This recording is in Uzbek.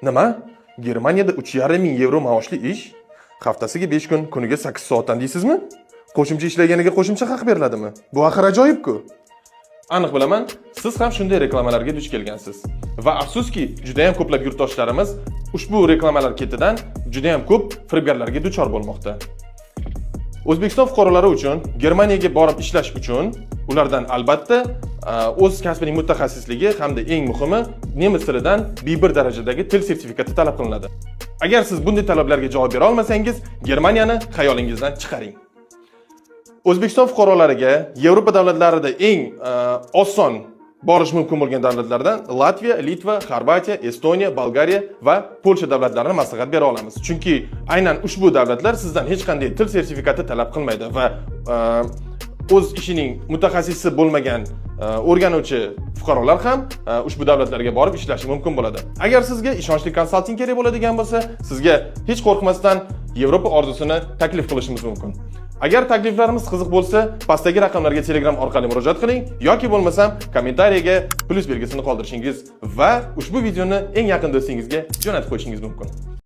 Nima? Germaniyada 3,5 ming yevro maoshli ish, haftasiga 5 kun, kuniga 8 soatdan deysizmi? Qo'shimcha ishlaganiga qo'shimcha haq beriladimi? Bu axir ajoyib-ku. Aniq bilaman, siz ham shunday reklamalarga duch kelgansiz. Va afsuski, juda ham ko'plab yurtdoshlarimiz ushbu reklamalar ketidan juda ham ko'p firibgarlarga duchor bo'lmoqda. O'zbekiston fuqarolari uchun Germaniyaga borib ishlash uchun ulardan albatta o'z kasbining mutaxassisligi hamda eng muhimi nemis tilidan B1 darajadagi til sertifikati talab qilinadi. Agar siz bunday talablarga javob bera olmasangiz, Germaniyani xayolingizdan chiqaring. O'zbekiston fuqarolariga Yevropa davlatlarida eng oson borish mumkin bo'lgan davlatlardan Latviya, Litva, Xorvatiya, Estoniya, Bolgariya va Polsha davlatlarini maslahat bera olamiz. Chunki aynan ushbu davlatlar sizdan hech qanday til sertifikati talab qilmaydi va o'z ishining mutaxassisi bo'lmagan o'rganuvchi fuqarolar ham ushbu davlatlarga borib ishlashi mumkin bo'ladi. Agar sizga ishonchli konsalting kerak bo'ladigan bo'lsa, sizga hech qo'rqmasdan Yevropa orzusini taklif qilishimiz mumkin. Agar takliflarimiz qiziq bo'lsa, pastdagi raqamlarga Telegram orqali murojaat qiling yoki bo'lmasam kommentariyaga plus belgisini qoldirishingiz va ushbu videoni eng yaqin do'stingizga jo'natib qo'yishingiz mumkin.